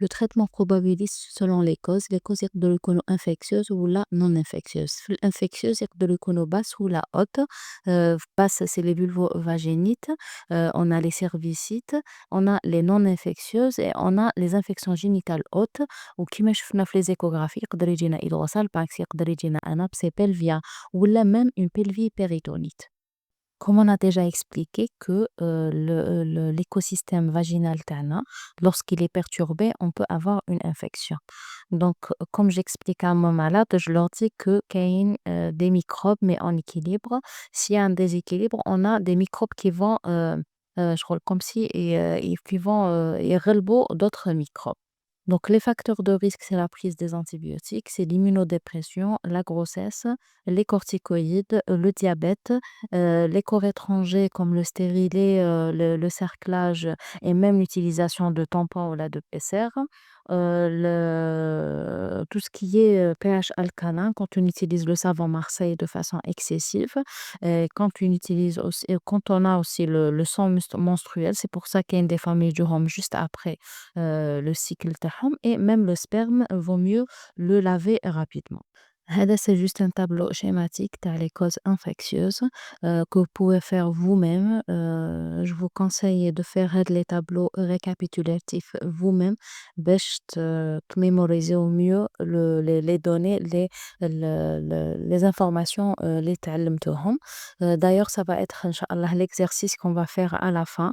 Le traitement probabiliste selon les causes يقدروا يكونوا infectieuses ولا non infectieuses. في الinfectieuses يقدروا يكونوا basses ولا hautes. Basses, c'est les vulvovaginites, on a les cervicites, on a les non infectieuses et on a les infections génitales hautes. وكيما شفنا في les échographies يقدر يجينا hydrocèle par exemple يقدر يجينا un abcès pelvien ولا même une pelvie péritonite. Comme on a déjà expliqué que l'écosystème vaginal تاعنا, lorsqu'il est perturbé, on peut avoir une infection. Donc, comme j'explique à un malade, je leur dis que qu'il y a des microbes, mais en équilibre. S'il y a un déséquilibre, on a des microbes qui vont, je crois, comme si, et qui vont يغلبوا d'autres microbes. Donc, les facteurs de risque, c'est la prise des antibiotiques, c'est l'immunodépression, la grossesse, les corticoïdes, le diabète, les corps étrangers comme le stérilet, le cerclage et même l'utilisation de tampons ou la de PCR. Tout ce qui est pH alcalin, quand on utilise le savon Marseille de façon excessive, quand on a aussi le sang menstruel, c'est pour ça qu'il y a des familles du rhum juste après le cycle تاعهم et même le sperme, vaut mieux le laver rapidement. هذا c'est juste un tableau schématique تاع les causes infectieuses que vous pouvez faire vous-même. Je vous conseille de faire هاد les tableaux récapitulatifs vous-même باش تميموريزي au mieux les données, les informations اللي تعلمتوهم. D'ailleurs, ça va être Inch'Allah l'exercice qu'on va faire à la fin.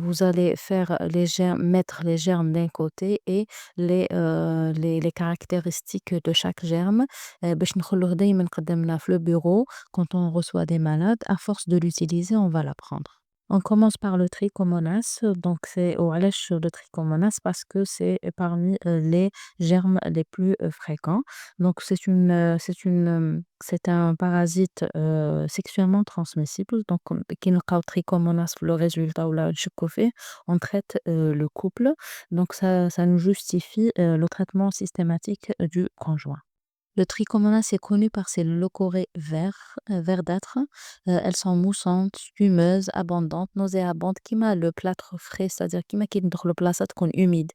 Vous allez faire mettre les germes d'un côté et les caractéristiques de chaque germe. باش نخلوه دايما قدامنا في le bureau quand on reçoit des malades. À force de l'utiliser, on va l'apprendre. On commence par le trichomonas. Donc, c'est وعلاش le trichomonas parce que c'est parmi les germes les plus fréquents. Donc, c'est un parasite sexuellement transmissible. Donc, كي نلقاو trichomonas في le résultat ولا نشكو فيه, on traite le couple. Donc, ça nous justifie le traitement systématique du conjoint. Le trichomonas est connu par ses leucorrhées verdâtres. Elles sont moussantes, spumeuses, abondantes, nauséabondes, qui m'a le plâtre frais, c'est-à-dire qui m'a qui le place humide.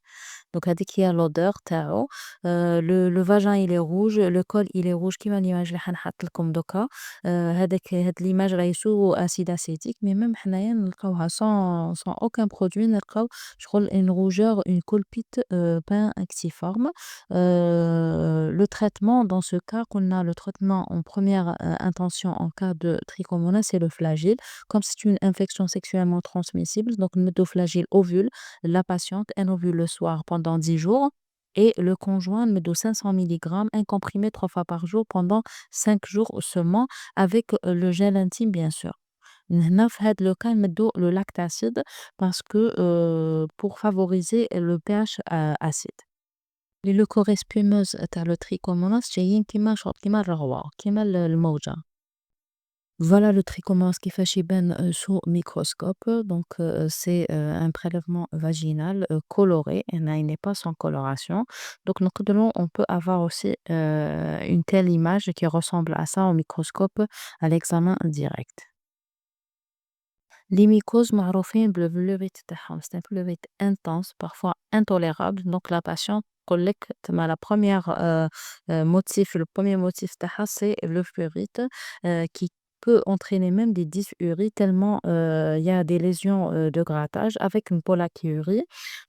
Donc, هذيك هي l'odeur تاعو. Le vagin, il est rouge, le col, il est rouge كيما l'image اللي حنحط لكم دوكا. هاد l'image راهي sous acide acétique, mais même حنايا نلقاوها sans aucun produit, نلقاو شغل une rougeur, une colpite pain actiforme. Le traitement, dans ce cas, qu'on a le traitement en première intention en cas de trichomonas, c'est le flagelle. Comme c'est une infection sexuellement transmissible, donc le flagelle ovule, la patiente, un ovule le soir pendant 10 jours. Et le conjoint met de 500 mg, un comprimé 3 fois par jour pendant 5 jours seulement, avec le gel intime, bien sûr. هنا في هاد le cas نمدو le lactacide parce que pour favoriser le pH acide. Les leucorrhées spumeuses تاع le trichomonas جايين كيما الرغوة, كيما الموجة. Voilà le trichomonas كيفاش يبان sous microscope. Donc, c'est un prélèvement vaginal coloré. Il n'est pas sans coloration. Donc, on peut avoir aussi une telle image qui ressemble à ça au microscope à l'examen direct. Les mycoses معروفين بالفلوريت تاعهم. C'est un fluorite intense, parfois intolérable. Donc, la patiente collègue, la première le premier motif تاعها, c'est le fluorite qui peut entraîner même des dysuries tellement il y a des lésions de grattage avec une pollakiurie.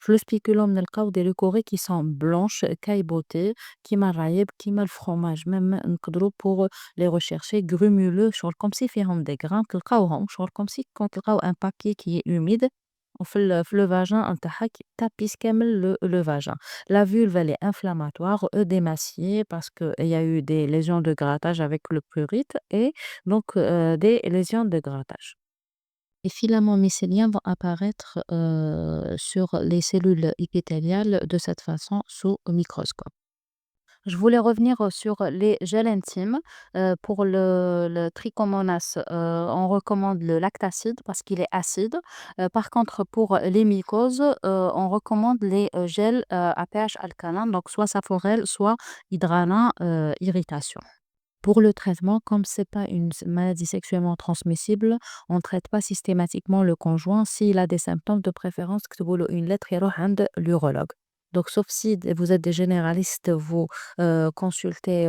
Le spéculum نلقاو des leucorrhées qui sont blanches, caillebottées, كيما الرايب, كيما le fromage. Même نقدروا pour les rechercher grumuleux, شغل comme si فيهم des grains, تلقاوهم شغل comme si quand تلقاو un papier qui est humide في le vagin نتاعها tapisse كامل le vagin. La vulve, elle est inflammatoire, œdémaciée parce qu'il y a eu des lésions de grattage avec le prurite et donc des lésions de grattage. Les filaments mycéliens vont apparaître sur les cellules épithéliales de cette façon sous microscope. Je voulais revenir sur les gels intimes. Pour le trichomonas, on recommande le lactacide parce qu'il est acide. Par contre, pour les mycoses, on recommande les gels à pH alcalin, donc soit Saforel, soit Hydralin Irritation. Pour le traitement, comme c'est pas une maladie sexuellement transmissible, on ne traite pas systématiquement le conjoint. S'il a des symptômes, de préférence, كتبوا له une lettre يروح عند l'urologue. Donc sauf si vous êtes des généralistes, vous consultez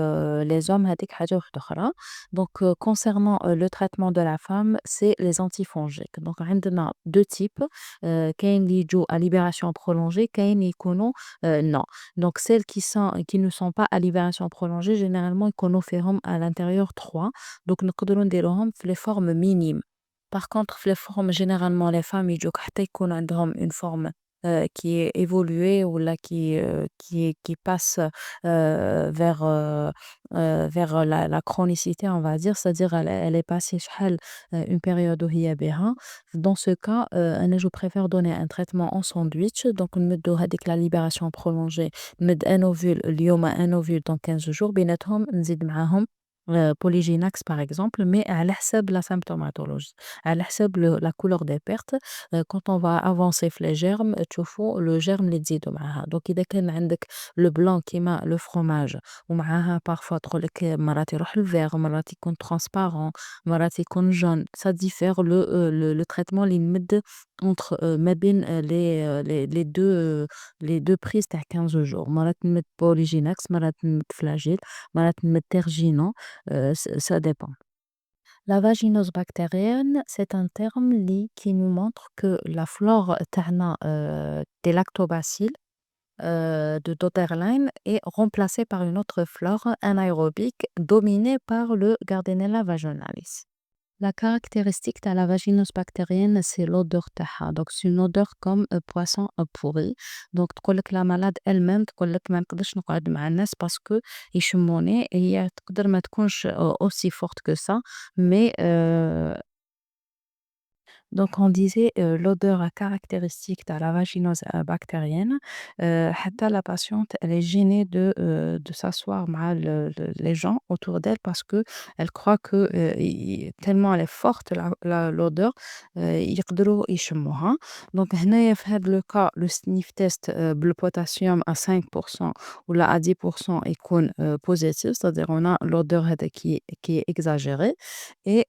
les hommes هذيك حاجة واحدة أخرى. Donc concernant le traitement de la femme, c'est les antifongiques. Donc عندنا 2 types كاين اللي يجوا à libération prolongée كاين يكونوا non. Donc celles qui ne sont pas à libération prolongée généralement يكونوا فيهم à l'intérieur 3. Donc نقدروا نديروهم في les formes minimes. Par contre في les formes généralement les femmes يجوك حتى يكون عندهم une forme qui est évoluée ou là qui passe vers la chronicité, on va dire, c'est-à-dire elle est passée شحال une période وهي بها. Dans ce cas, أنا je préfère donner un traitement en sandwich. Donc نمدو هذيك la libération prolongée نمد un ovule اليوم un ovule dans 15 jours بيناتهم نزيد معاهم Polyginax par exemple, mais على حسب la symptomatologie, على حسب la couleur des pertes. Quand on va avancer في les germes, تشوفوا le germe اللي تزيدوا معاها. Donc إذا كان عندك le blanc كيما le fromage ومعاها parfois تقول لك مرات يروح الvert مرات يكون transparent مرات يكون jaune, ça diffère le traitement اللي نمد entre ما بين les deux prises تاع 15 jours. مرات نمد Polyginax مرات نمد Flagyl مرات نمد Tergina. Ça dépend. La vaginose bactérienne, c'est un terme qui nous montre que la flore تاعنا des lactobacilles de Dotterline est remplacée par une autre flore anaérobique dominée par le Gardnerella vaginalis. La caractéristique de la vaginose bactérienne, c'est l'odeur تاعها. Donc, c'est une odeur comme poisson pourri. Donc, تقول لك la malade elle-même تقول لك ما نقدرش نقعد مع الناس parce que يشموني. هي تقدر ما تكونش aussi forte que ça, mais donc on disait, l'odeur caractéristique de la vaginose, bactérienne, حتى la patiente, elle est gênée de s'asseoir مع les gens autour d'elle parce que elle croit que, tellement elle est forte l'odeur, يقدروا يشموها. Donc هنايا في هاد le cas, le sniff test بالpotassium à 5% ou là à 10% يكون positif, c'est-à-dire on a l'odeur هادا qui est exagérée. Et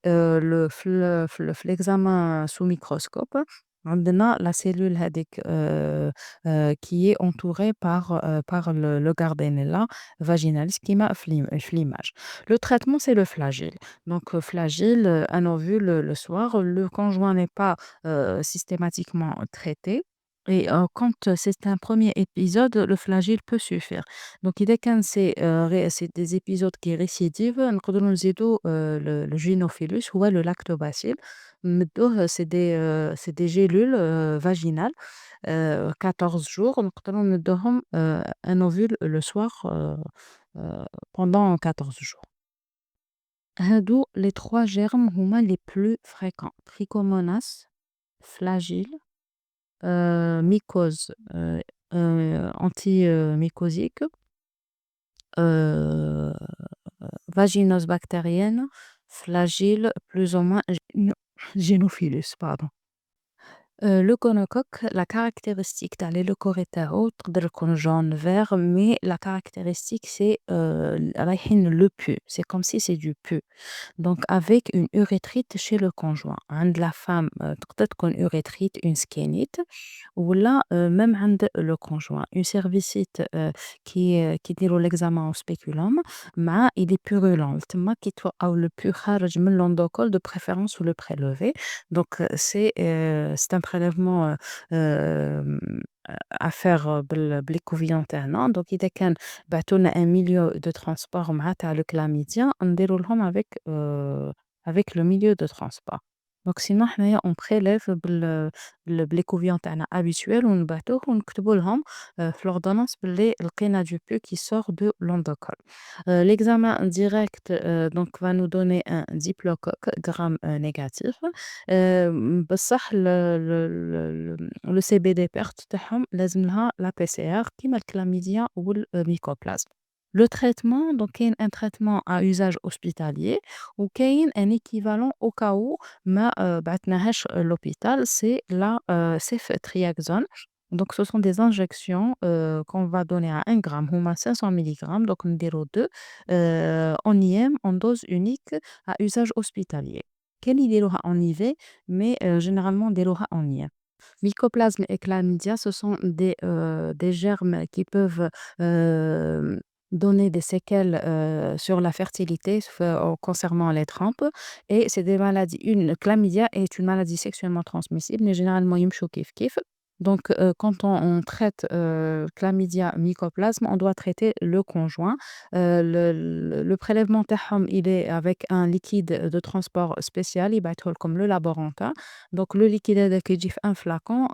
l'examen sous microscope, عندنا la cellule هاديك qui est entourée par le Gardnerella vaginalis كيما في l'image. Le traitement, c'est le Flagyl. Donc Flagyl, un ovule le soir, le conjoint n'est pas systématiquement traité. Et quand c'est un premier épisode, le Flagyl peut suffire. Donc إذا كان c'est des épisodes qui récidivent نقدروا نزيدوا le Gynophilus هو le lactobacille نمدوه c'est des gélules vaginales 14 jours نقدروا ندوهم un ovule le soir pendant 14 jours. هادو les 3 germes هما les plus fréquents. Trichomonas, Flagyl, mycose antimycosique, heu, vaginose bactérienne, Flagyl, plus ou moins Gynophilus, pardon. Le gonocoque, la caractéristique تاع les leucorétaro تقدر تكون jaune, vert, mais la caractéristique c'est رايحين le pus. C'est comme si c'est du pus. Donc avec une urétrite chez le conjoint. عند la femme تقدر تكون urétrite, une skénite ولا même عند le conjoint. Une cervicite qui يديروا l'examen au spéculum مع il est purulent. تما كي توقعوا le pus خارج من l'endocole de préférence ou le prélever. Donc c'est un prélèvement à faire بالكوفيون تاعنا. Donc إذا كان بعتوا لنا un milieu de transport مع تاع le chlamydien نديروا لهم avec le milieu de transport. Donc sinon حنايا on prélève بالكوفيون تاعنا habituel ونبعتوه ونكتبوا لهم في l'ordonnance باللي لقينا du pus qui sort de l'endocole. L'examen direct donc va nous donner un diplocoque gram négatif. بصح le CBD perte تاعهم لازم لها la PCR كيما الكلاميديا والميكوبلازم. Le traitement, donc كاين un traitement à usage hospitalier وكاين un équivalent au cas où ما بعتناهاش l'hôpital, c'est la ceftriaxone. Donc ce sont des injections qu'on va donner à 1 gramme هما 500 milligrammes, donc نديرو 2 en IM en dose unique à usage hospitalier. كاين اللي يديروها en IV mais généralement نديروها en IM. Mycoplasme et chlamydia, ce sont des germes qui peuvent euh, donner des séquelles sur la fertilité concernant les trompes. Et c'est des maladies. Une chlamydia est une maladie sexuellement transmissible, mais généralement, ymchou kif kif. Donc, quand on traite chlamydia, mycoplasme, on doit traiter le conjoint. Le prélèvement تاعهم, il est avec un liquide de transport spécial, comme le laborantin. Donc, le liquide هذاك يجي في un flacon.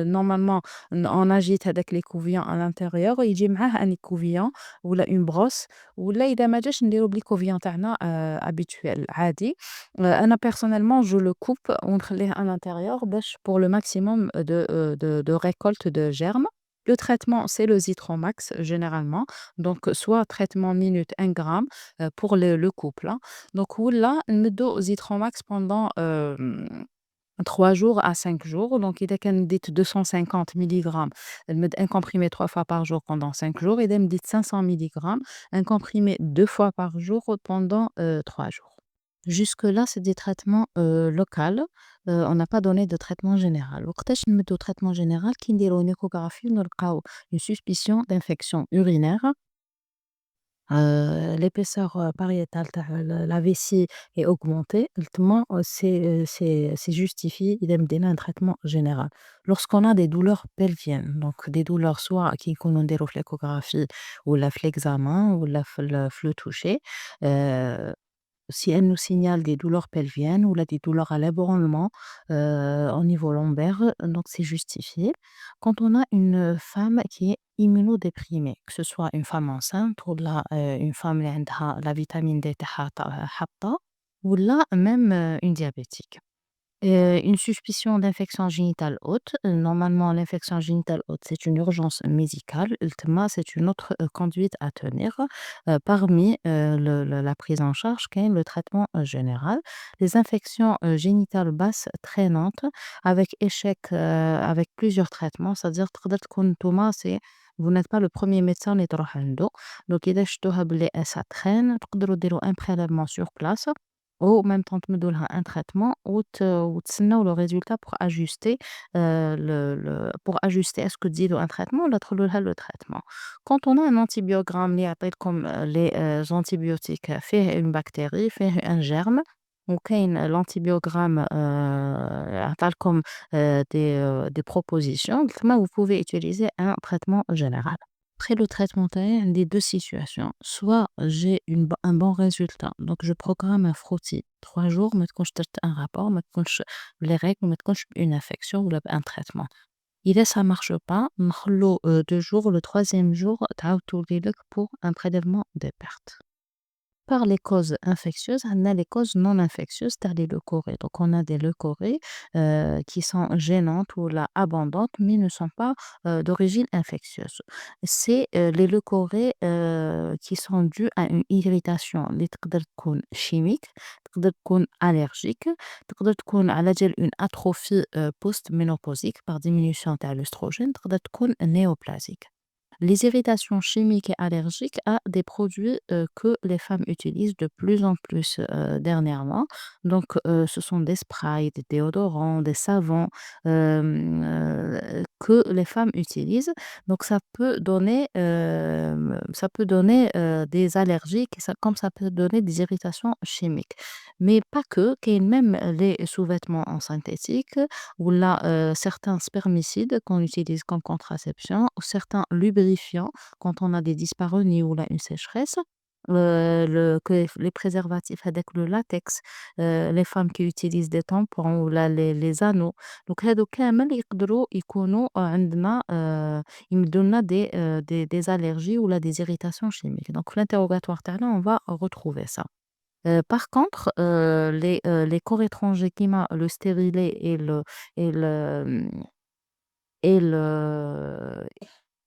Normalement, on agite avec les couvillants à l'intérieur. يجي معاه un écouvillon ou une brosse. ولا إذا ما جاش نديرو بالكوفيون تاعنا habituel عادي. أنا personnellement, je le coupe ونخليه à l'intérieur pour le maximum de récolte de germes. Le traitement, c'est le Zitromax généralement. Donc, soit traitement minute 1 gramme pour le couple, hein. Donc, là, نمدو Zitromax pendant 3 jours à 5 jours. Donc, إذا كان ديت 250 milligrammes, نمد un comprimé 3 fois par jour pendant 5 jours. إذا مديت 500 milligrammes, un comprimé 2 fois par jour pendant 3 jours. Jusque-là, c'est des traitements locaux. On n'a pas donné de traitement général. وقتاش نمدو traitement général كي نديرو une échographie ونلقاو une suspicion d'infection urinaire. L'épaisseur pariétale تاع la vessie est augmentée. Ultimement, c'est justifié إذا مدينا un traitement général. Lorsqu'on a des douleurs pelviennes, donc des douleurs soit qui يكونوا نديرو في l'échographie ولا في l'examen ولا في le toucher, heu si elle nous signale des douleurs pelviennes ou là des douleurs à l'ébranlement au niveau lombaire, donc c'est justifié. Quand on a une femme qui est immunodéprimée, que ce soit une femme enceinte ou là, une femme اللي عندها la vitamine D تاعها هابطة ou là même une diabétique. Une suspicion d'infection génitale haute. Normalement, l'infection génitale haute, c'est une urgence médicale. Ultima, c'est une autre conduite à tenir. Parmi la prise en charge, qu'est le traitement général. Les infections génitales basses traînantes avec échec, avec plusieurs traitements, c'est-à-dire تقدر تكون نتوما vous n'êtes pas le premier médecin اللي تروح عنده. Donc, إذا شفتوها بلي ça traîne, تقدروا ديروا un prélèvement sur place ou même temps تمدوا لها un traitement وتسناو le résultat pour ajuster pour ajuster est-ce que تزيدوا un traitement ولا تخلوا لها le traitement. Quand on a un antibiogramme اللي يعطيكم les antibiotiques فيه une bactérie فيه un germe وكاين l'antibiogramme عطالكم des propositions, vous pouvez utiliser un traitement général. Après le traitement تاعي عندي 2 situations. Soit j'ai un bon résultat, donc je programme un frottis 3 jours ما تكونش درت un rapport, ما تكونش les règles, ما تكونش une infection ولا un traitement. إذا ça marche pas نخلو 2 jours, le 3e jour تعاود تولي لك pour un prélèvement des pertes. Par les causes infectieuses, on a les causes non infectieuses, c'est-à-dire les leucorrhées. Donc, on a des leucorrhées qui sont gênantes ou là, abondantes, mais ne sont pas d'origine infectieuse. C'est les leucorrhées qui sont dues à une irritation اللي تقدر تكون chimique, تقدر تكون allergique, تقدر تكون على جال une atrophie post-ménopausique par diminution de l'œstrogène, تقدر تكون néoplasique. Les irritations chimiques et allergiques à des produits que les femmes utilisent de plus en plus dernièrement. Donc, ce sont des sprays, des déodorants, des savons que les femmes utilisent. Donc, ça peut donner des allergies, comme ça peut donner des irritations chimiques. Mais pas que, qu'il y ait même les sous-vêtements en synthétique ou là, certains spermicides qu'on utilise comme contraception ou certains lubrifiants quand on a des dyspareunies ou là une sécheresse. Les préservatifs avec le latex, les femmes qui utilisent des tampons ou là les anneaux. Donc هادو كامل يقدروا يكونوا عندنا يمدوا des allergies ou là des irritations chimiques. Donc في l'interrogatoire تاعنا on va retrouver ça. Par contre, les corps étrangers كيما le stérilet et le, mmh et le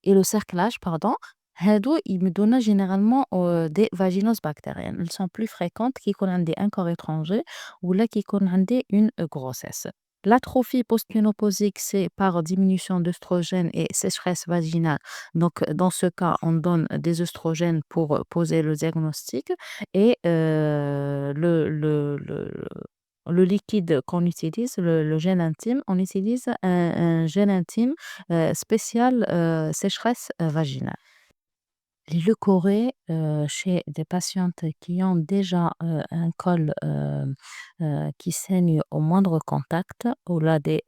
et le cerclage, pardon, هادو يمدونا généralement des vaginoses bactériennes. Elles sont plus fréquentes كي يكون عندي un corps étranger ولا كي يكون عندي une grossesse. L'atrophie postménopausique, c'est par diminution d'œstrogènes et sécheresse vaginale. Donc, dans ce cas, on donne des œstrogènes pour poser le diagnostic et le liquide qu'on utilise, le gel intime, on utilise un gel intime, spécial, sécheresse, vaginale. Le Corée, chez des patientes qui ont déjà, un col, qui saigne au moindre contact ou là des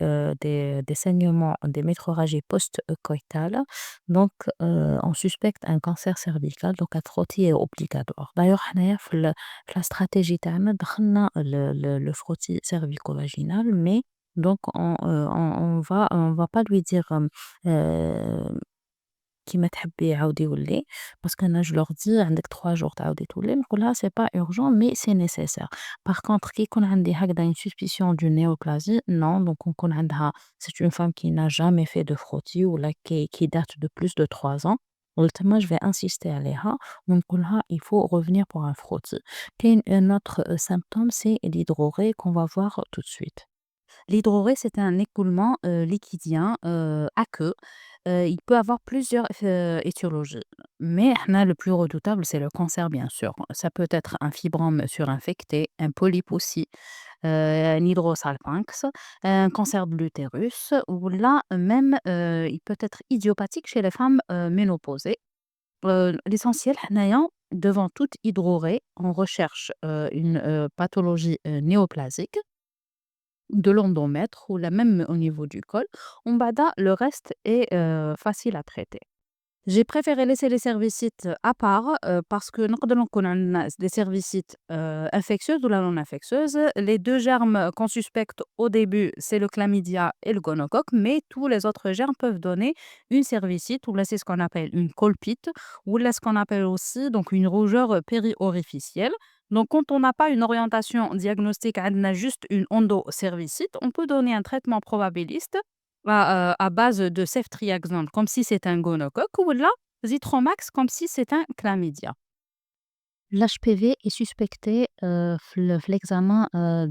saignements, des métrorragies post-coïtales, donc on suspecte un cancer cervical, donc un frottis est obligatoire. D'ailleurs حنايا في la stratégie تاعنا دخلنا le frottis cervico-vaginal, mais donc on va pas lui dire, كيما تحبي عاودي ولي باسكو أنا جو لور دي عندك 3 جور تعاودي تولي نقولها سي با urgent mais c'est nécessaire. Par contre كي يكون عندي هكذا une suspicion d'une néoplasie non donc نكون عندها c'est une femme qui n'a jamais fait de frottis ولا qui date de plus de 3 ans ولتما je vais insister عليها ونقولها il faut revenir pour un frottis. كاين un autre symptôme c'est l'hydrorrhée qu'on va voir tout de suite. L'hydrorrhée, c'est un écoulement, liquidien, aqueux. Il peut avoir plusieurs étiologies, mais حنا le plus redoutable, c'est le cancer, bien sûr. Ça peut être un fibrome surinfecté, un polype aussi, un hydrosalpinx, un cancer de l'utérus ou là, même, il peut être idiopathique chez les femmes, ménopausées. L'essentiel حنايا devant toute hydrorrhée, on recherche, une, pathologie, néoplasique de l'endomètre ou là même au niveau du col. Bada, le reste est facile à traiter. J'ai préféré laisser les cervicites à part parce que نقدر نكون عندنا des cervicites infectieuses ou la non infectieuses. Les deux germes qu'on suspecte au début, c'est le chlamydia et le gonocoque, mais tous les autres germes peuvent donner une cervicite ou là c'est ce qu'on appelle une colpite ou là ce qu'on appelle aussi donc une rougeur périorificielle. Donc, quand on n'a pas une orientation diagnostique, on a juste une endocervicite, on peut donner un traitement probabiliste à base de ceftriaxone, comme si c'était un gonocoque, ou là, Zithromax, comme si c'était un chlamydia. L'HPV est suspecté في l'examen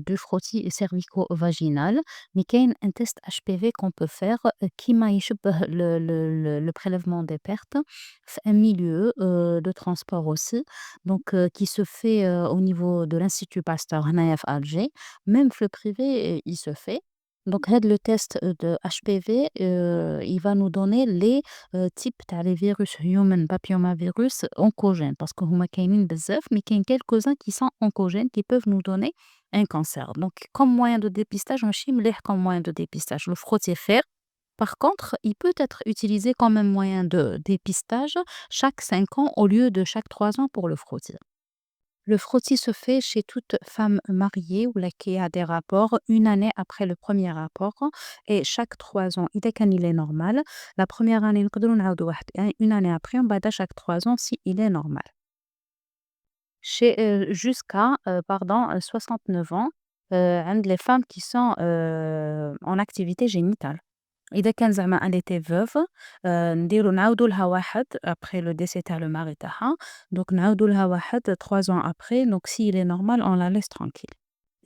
du frottis cervico-vaginal mais كاين un test HPV qu'on peut faire كيما يشبه le prélèvement des pertes في un milieu de transport aussi donc qui se fait au niveau de l'Institut Pasteur هنايا في Alger même في le privé il se fait donc le test de HPV il va nous donner les types تاع les virus human papillomavirus oncogènes parce que هما كاينين بزاف mais كاين quelques-uns qui sont oncogènes qui peuvent nous donner un cancer. Donc comme moyen de dépistage ماشي مليح comme moyen de dépistage le frottifère. Par contre, il peut être utilisé comme un moyen de dépistage chaque 5 ans au lieu de chaque 3 ans pour le frottis. Le frottis se fait chez toute femme mariée ou là qui a des rapports une année après le premier rapport et chaque 3 ans. إذا كان il est normal, la première année نقدروا نعاودوا une année après, on بعد chaque 3 ans si il est normal. Chez, jusqu'à, pardon, 69 ans, عند les femmes qui sont en activité génitale. إذا كان زعما elle était veuve نديرو نعاودوا لها واحد après le décès تاع le mari تاعها donc نعاودوا لها واحد 3 ans après donc s'il est normal on la laisse tranquille.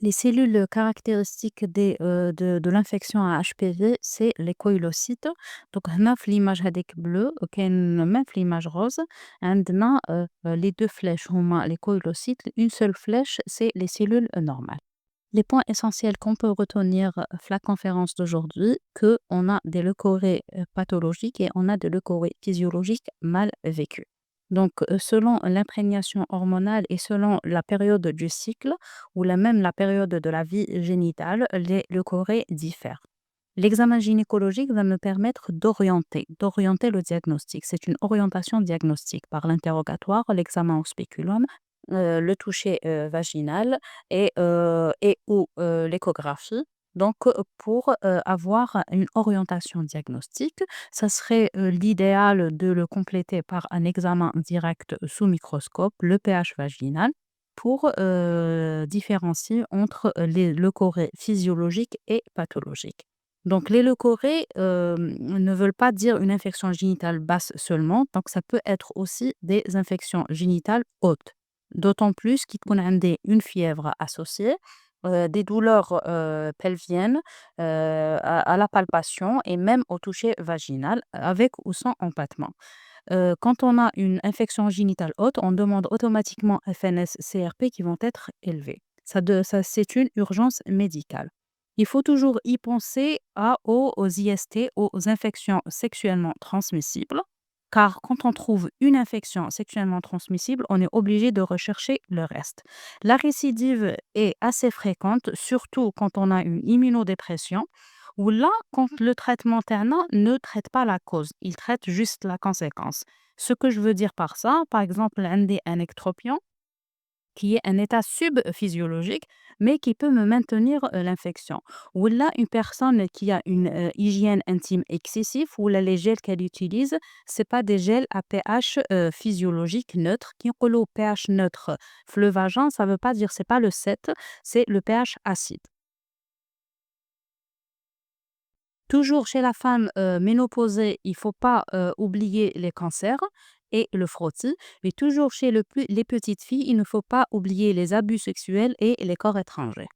Les cellules caractéristiques de l'infection à HPV c'est les koilocytes donc هنا في l'image هذيك bleue وكاين même في l'image rose عندنا les 2 flèches هما les koilocytes une seule flèche c'est les cellules normales. Les points essentiels qu'on peut retenir de la conférence d'aujourd'hui, qu'on a des leucorrhées pathologiques et on a des leucorrhées physiologiques mal vécues. Donc, selon l'imprégnation hormonale et selon la période du cycle ou même la période de la vie génitale, les leucorrhées diffèrent. L'examen gynécologique va me permettre d'orienter le diagnostic. C'est une orientation diagnostique par l'interrogatoire, l'examen au spéculum, le toucher vaginal et ou l'échographie. Donc, pour avoir une orientation diagnostique, ça serait l'idéal de le compléter par un examen direct sous microscope, le pH vaginal, pour différencier entre les leucorrhées physiologiques et pathologiques. Donc, les leucorrhées ne veulent pas dire une infection génitale basse seulement, donc ça peut être aussi des infections génitales hautes. D'autant plus qu'il y a une fièvre associée, des douleurs pelviennes à la palpation et même au toucher vaginal, avec ou sans empattement. Quand on a une infection génitale haute, on demande automatiquement FNS, CRP qui vont être élevés. C'est une urgence médicale. Il faut toujours y penser aux IST, aux infections sexuellement transmissibles, car quand on trouve une infection sexuellement transmissible, on est obligé de rechercher le reste. La récidive est assez fréquente, surtout quand on a une immunodépression, où là, quand le traitement ternant ne traite pas la cause, il traite juste la conséquence. Ce que je veux dire par ça, par exemple, un ectropion, qui est un état subphysiologique, mais qui peut me maintenir l'infection. Ou là, une personne qui a une hygiène intime excessive, ou là, les gels qu'elle utilise, c'est pas des gels à pH physiologique neutre. Qui ont pH neutre fleuvageant, ça veut pas dire, c'est pas le 7, c'est le pH acide. Toujours chez la femme, ménopausée, il faut pas, oublier les cancers et le frottis, mais toujours chez les petites filles, il ne faut pas oublier les abus sexuels et les corps étrangers.